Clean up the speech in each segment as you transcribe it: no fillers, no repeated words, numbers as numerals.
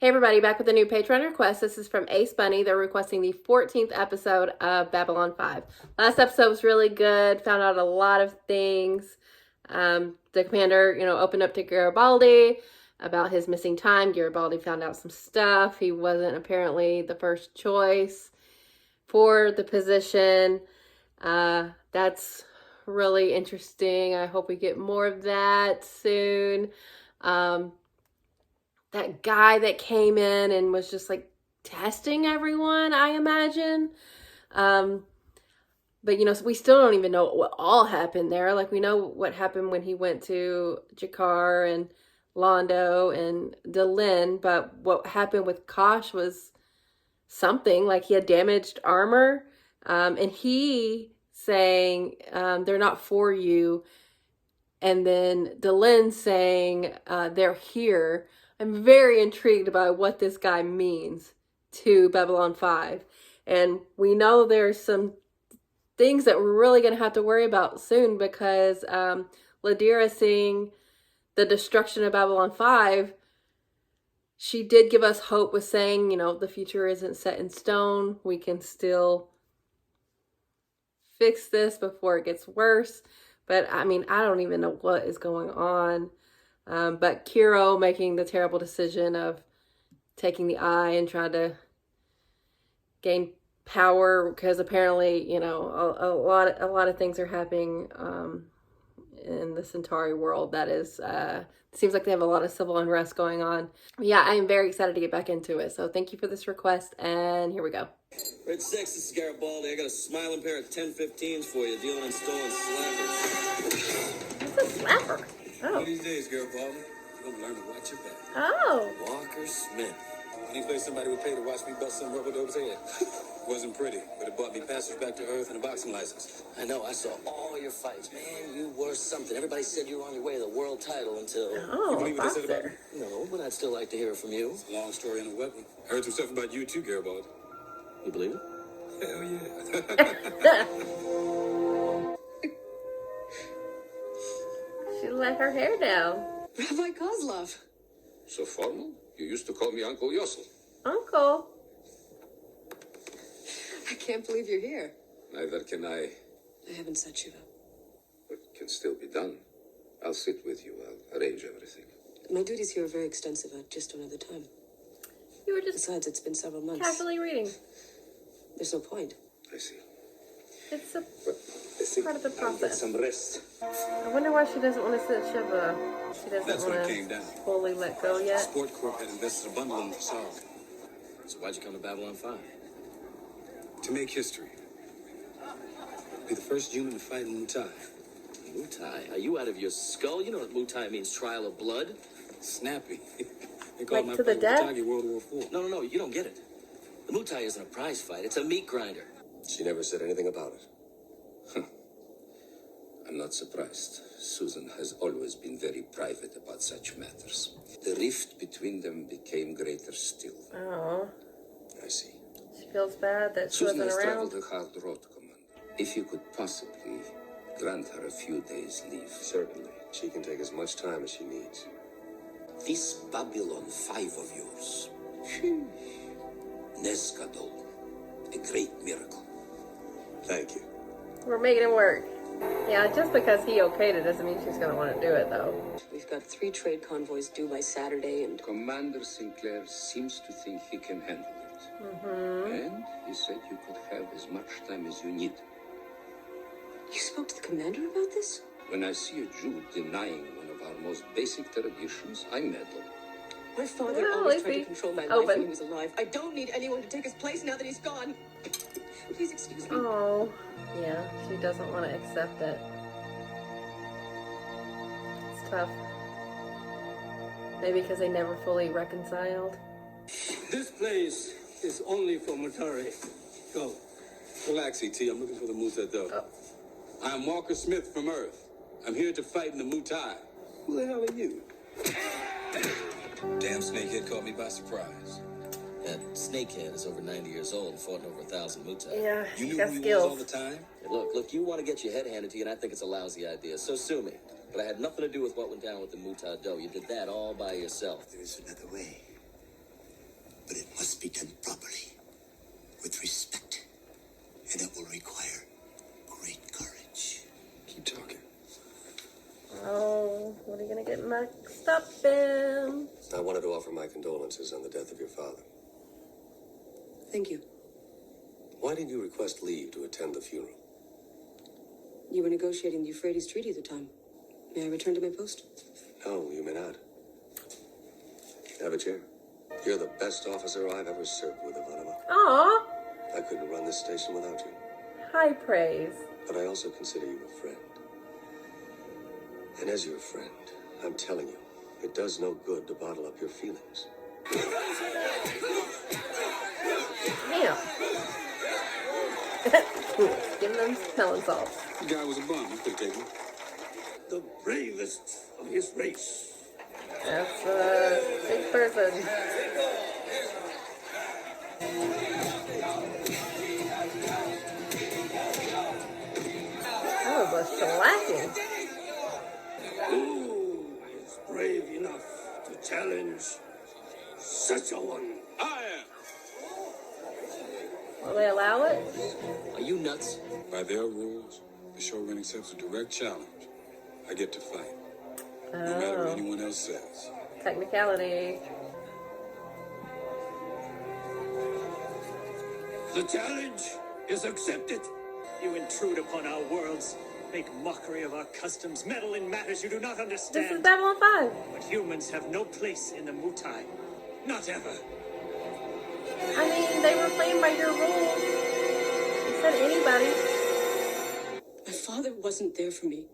everybody, back with a new Patreon request. This is from Ace Bunny. They're requesting the 14th episode of Babylon 5. Last episode was really good. Found out a lot of things. The commander, opened up to Garibaldi about his missing time. Garibaldi found out some stuff. He wasn't apparently the first choice for the position. That's really interesting. I hope we get more of that soon. That guy that came in and was just like testing everyone, I imagine. But we still don't even know what all happened there. Like, we know what happened when he went to Jakar and Londo and Delin, but what happened with Kosh was something. Like, he had damaged armor, and he saying, they're not for you. And then Delin saying, they're here. I'm very intrigued by what this guy means to Babylon 5. And we know there's some things that we're really going to have to worry about soon, because Ladira seeing the destruction of Babylon 5, she did give us hope with saying, the future isn't set in stone. We can still fix this before it gets worse. But I don't even know what is going on. But Kiro making the terrible decision of taking the eye and trying to gain power, because apparently, a lot of things are happening in the Centauri world that is, seems like they have a lot of civil unrest going on. Yeah, I am very excited to get back into it. So thank you for this request, and here we go. Red 6, this is Garibaldi. I got a smiling pair of 10-15s for you, dealing in stolen slappers. What's a slapper? Oh. One of these days, Garibaldi, you're gonna learn to watch your back. Oh. Walker Smith. Any place somebody would pay to watch me bust some rubber dope's head. Wasn't pretty, but it bought me passage back to Earth and a boxing license. I know, I saw all your fights. Man, you were something. Everybody said you were on your way to the world title until... Oh, you believe what they said about me? No, but I'd still like to hear it from you. It's a long story and a wet one. I heard some stuff about you too, Garibaldi. You believe it? Hell yeah. She let her hair down. Rabbi Kozlov. So formal? You used to call me Uncle Yossel. Uncle. I can't believe you're here. Neither can I. I haven't set Shiva. What can still be done? I'll sit with you. I'll arrange everything. My duties here are very extensive. I just don't have the time. You were just Besides, it's been several months. casually reading. There's no point. I see. It's a But I think part of the I'll get process. some rest. I wonder why she doesn't want to sit Shiva. She That's doesn't when it want came down. to fully let go yet. Sport Corp had invested a bundle in Fasal So why'd you come to Babylon 5? to make history. Be the first human to fight in Muay. Muay? Are you out of your skull? You know what Muay means, trial of blood? Snappy. They called my Like to the fight death? Muay World War IV. No, you don't get it. The Muay isn't a prize fight. It's a meat grinder. She never said anything about it. I'm not surprised. Susan has always been very private about such matters. The rift between them became greater still. Oh, I see. she feels bad that she Susan wasn't has around. traveled a hard road, Commander. If you could possibly grant her a few days' leave. Certainly. She can take as much time as she needs. This Babylon 5 of yours. Nesgadol. A great miracle. Thank you. We're making it work. Yeah, just because he okayed it doesn't mean she's going to want to do it, though. We've got 3 trade convoys due by Saturday, and Commander Sinclair seems to think he can handle it. And he said you could have as much time as you need. you spoke to the commander about this? When I see a Jew denying one of our most basic traditions, I meddle. My father Well, always is tried he to control my life open? when he was alive. I don't need anyone to take his place now that he's gone. Please excuse me. Oh, yeah, she doesn't want to accept it. It's tough. Maybe because they never fully reconciled. This place is only for Mutare. Go. Relax, E.T. I'm looking for the Mutado. Oh. I'm Walker Smith from Earth. I'm here to fight in the Muay. Who the hell are you? Damn snakehead caught me by surprise. That snakehead is over 90 years old and fought in over 1,000 Muay. Yeah, You she's knew got who he was all the skills. time? Hey, look, you want to get your head handed to you, and I think it's a lousy idea, so sue me. But I had nothing to do with what went down with the Muay Do. You did that all by yourself. There is another way. condolences on the death of your father. Thank you. Why did you request leave to attend the funeral? You were negotiating the Euphrates Treaty at the time. May I return to my post? No, you may not. Have a chair. You're the best officer I've ever served with, Ivanova. Aw, I couldn't run this station without you. high praise. But I also consider you a friend. And as your friend, I'm telling you, it does no good to bottle up your feelings. Damn. Give them smelling salts. The guy was a bum. You could take him. The bravest of his race. That's a big person. That was a shellacking. Who is brave enough to challenge such a one? I am. Will they allow it? Are you nuts? By their rules, the showrun accepts a direct challenge. I get to fight. No matter what anyone else says. Technicality. The challenge is accepted. You intrude upon our worlds, make mockery of our customs, meddle in matters you do not This is understand. Babylon 5. But humans have no place in the Mutai. Not ever. I mean, they were playing by your rules. You said anybody. My father wasn't there for me.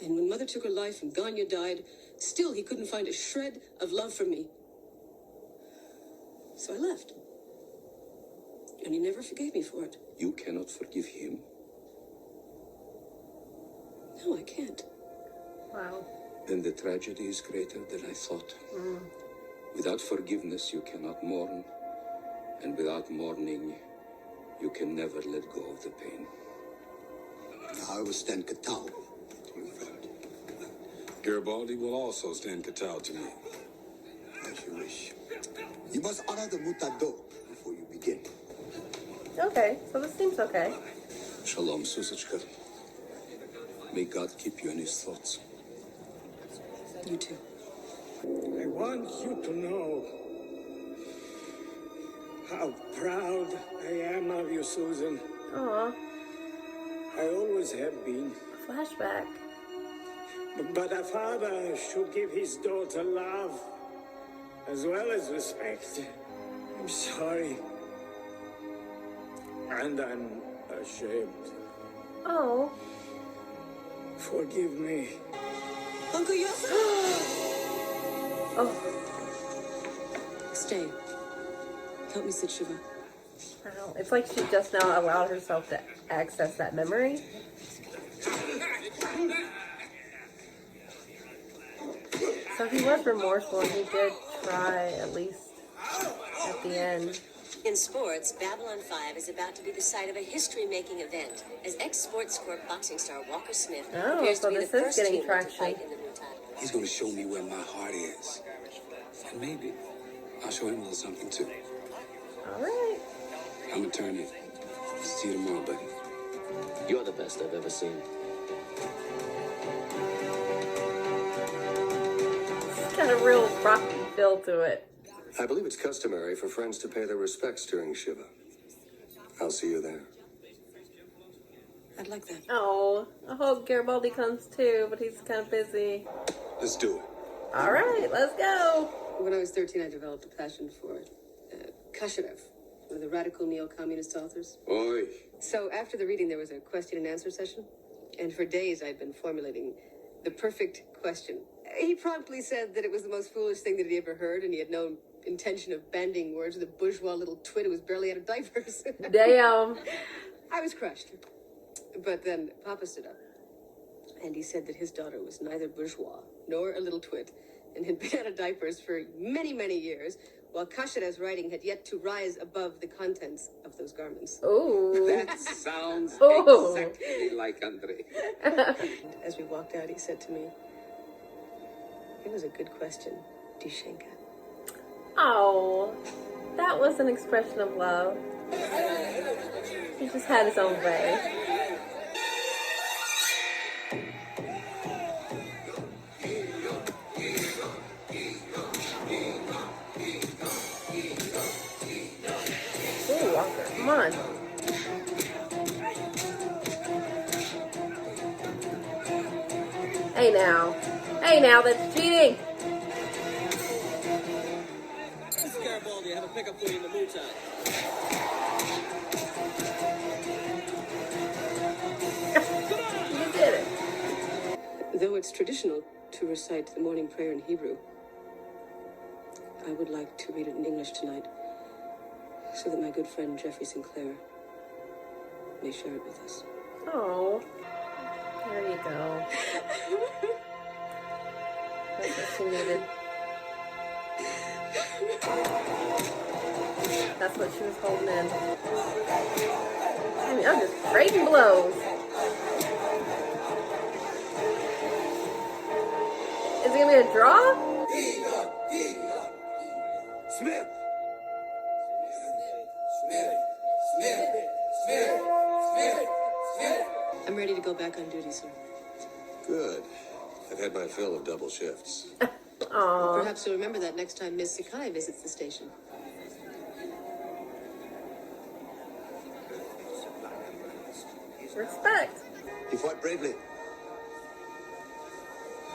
And when Mother took her life and Ganya died, still he couldn't find a shred of love for me. So I left. And he never forgave me for it. You cannot forgive him. No, I can't. Wow. Then the tragedy is greater than I thought. Without forgiveness, you cannot mourn. And without mourning, you can never let go of the pain. I will stand Katal to you, friend. Garibaldi will also stand Katal to me. As you wish. You must honor the Mutado before you begin. Okay, so this seems okay. Shalom, Susachka. May God keep you in his thoughts. You too. I want you to know how proud I am of you, Susan. Aw, I always have been. flashback. But a father should give his daughter love as well as respect. I'm sorry. And I'm ashamed. Oh, Forgive me. Uncle Yosef! oh, Stay. Help me sit Shiva. wow. It's like she just now allowed herself to access that memory. So he was remorseful and he did try, at least at the end. In sports, Babylon 5 is about to be the site of a history-making event as ex-Sports Corp boxing star Walker Smith Oh, appears so to be this the is first getting human traction. to fight in the Mutai. He's going to show me where my heart is. And maybe I'll show him a little something too. All right. I'm going to turn it. See you tomorrow, buddy. You're the best I've ever seen. It's got a real rocky feel to it. I believe it's customary for friends to pay their respects during Shiva. I'll see you there. I'd like that. Oh, I hope Garibaldi comes too, but he's kind of busy. Let's do it. All right, let's go. When I was 13, I developed a passion for Kasharev, one of the radical neo-communist authors. Oi. So after the reading, there was a question and answer session. And for days, I'd been formulating the perfect question. He promptly said that it was the most foolish thing that he'd ever heard, and he had no intention of banding words with a bourgeois little twit who was barely out of diapers. Damn. I was crushed. But then Papa stood up, and he said that his daughter was neither bourgeois nor a little twit, and had been out of diapers for many, many years, while Kasharev's writing had yet to rise above the contents of those garments. Ooh. That sounds Oh. exactly like Andre. And as we walked out, he said to me, "It was a good question, Dushenka." Oh, that was an expression of love. He just had his own way. on. Hey now. Hey now, that's cheating. Garibaldi, I have a pickup for you in the Muay Thai. You did it. Though it's traditional to recite the morning prayer in Hebrew, I would like to read it in English tonight, so that my good friend Jeffrey Sinclair may share it with us. Oh, there you go. That's what she needed. That's what she was holding in. I mean, I'm just trading blows. Is it gonna be a draw? Smith! I'm ready to go back on duty, sir. Good. I've had my fill of double shifts. Aww. Perhaps you'll remember that next time Miss Sakai visits the station. Respect. He fought bravely.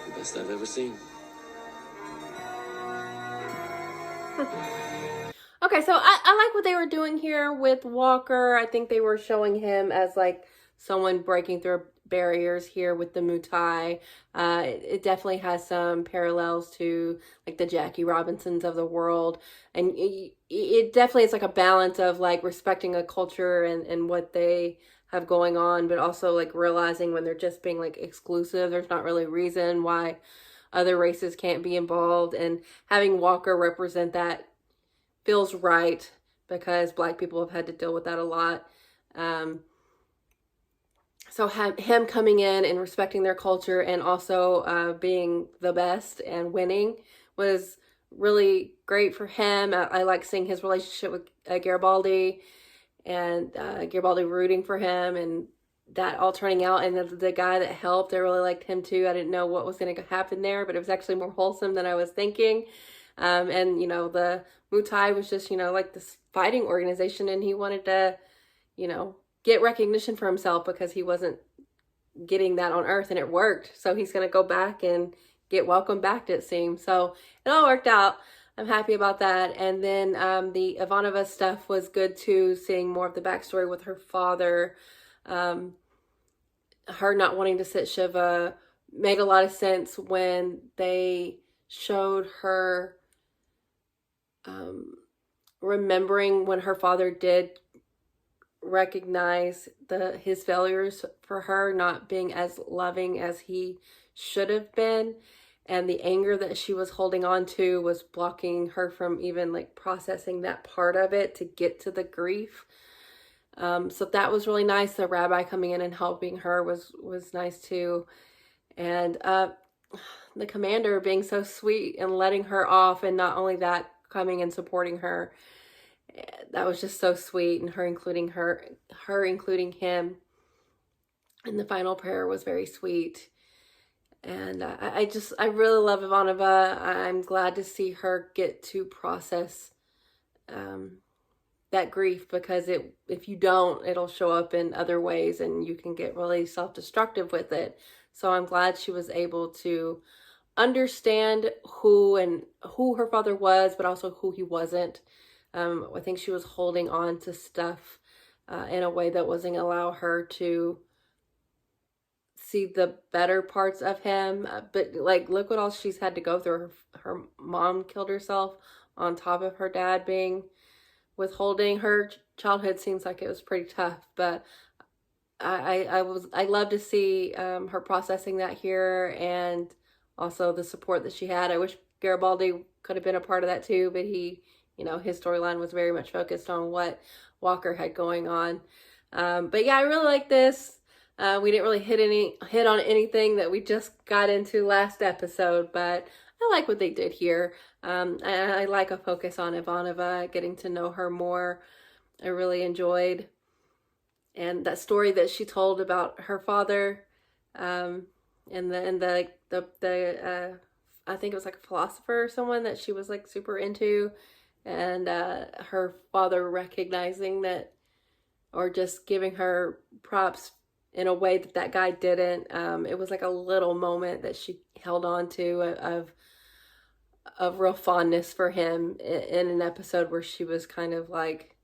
The best I've ever seen. Okay, so I like what they were doing here with Walker. I think they were showing him as like someone breaking through barriers here with the Muay Thai. It definitely has some parallels to like the Jackie Robinsons of the world. And it definitely is like a balance of like respecting a culture and what they have going on, but also like realizing when they're just being like exclusive, there's not really a reason why other races can't be involved. And having Walker represent that feels right because Black people have had to deal with that a lot. So him coming in and respecting their culture and also being the best and winning was really great for him. I like seeing his relationship with Garibaldi and Garibaldi rooting for him and that all turning out. And the guy that helped, I really liked him too. I didn't know what was going to happen there, but it was actually more wholesome than I was thinking. And, you know, the Muay Thai was just, you know, like this fighting organization and he wanted to, you know, get recognition for himself because he wasn't getting that on Earth and it worked. So he's going to go back and get welcomed back, it seems. So it all worked out. I'm happy about that. And then the Ivanova stuff was good too, seeing more of the backstory with her father. Her not wanting to sit Shiva made a lot of sense when they showed her remembering when her father did recognize his failures for her, not being as loving as he should have been, and the anger that she was holding on to was blocking her from even like processing that part of it to get to the grief. So that was really nice. The rabbi coming in and helping her was nice too. And the commander being so sweet and letting her off, and not only that, coming and supporting her. That was just so sweet, and her including him in the final prayer was very sweet. And I really love Ivanova. I'm glad to see her get to process that grief, because if you don't, it'll show up in other ways and you can get really self-destructive with it. So I'm glad she was able to understand who her father was, but also who he wasn't. I think she was holding on to stuff in a way that wasn't allow her to see the better parts of him. But like, look what all she's had to go through. Her mom killed herself on top of her dad being withholding. Her childhood seems like it was pretty tough, but I love to see her processing that here, and also the support that she had. I wish Garibaldi could have been a part of that too, but he, you know, his storyline was very much focused on what Walker had going on. But yeah, I really like this. We didn't really hit on anything that we just got into last episode, but I like what they did here. I like a focus on Ivanova, getting to know her more. I really enjoyed. And that story that she told about her father, and the I think it was like a philosopher or someone that she was like super into, and her father recognizing that or just giving her props in a way that that guy didn't. It was like a little moment that she held on to of real fondness for him in an episode where she was kind of like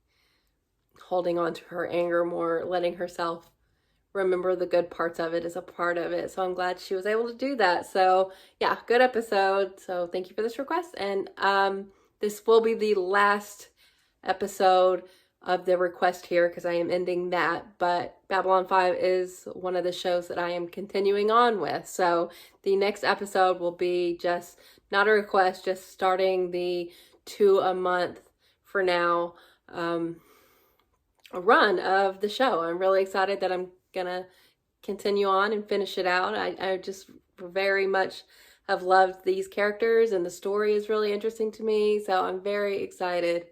holding on to her anger more, letting herself remember the good parts of it as a part of it. So I'm glad she was able to do that. So yeah, good episode. So thank you for this request. And this will be the last episode of the request here because I am ending that. But Babylon 5 is one of the shows that I am continuing on with. So the next episode will be just not a request, just starting the 2 a month for now run of the show. I'm really excited that I'm gonna continue on and finish it out. I just very much have loved these characters, and the story is really interesting to me. So I'm very excited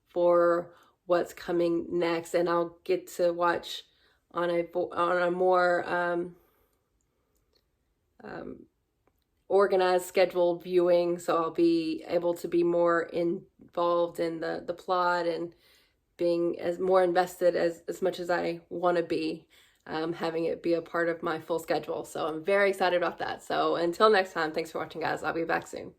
for what's coming next, and I'll get to watch on a more organized, scheduled viewing. So I'll be able to be more involved in the plot and being as more invested as much as I want to be, having it be a part of my full schedule. So I'm very excited about that. So until next time, thanks for watching, guys. I'll be back soon.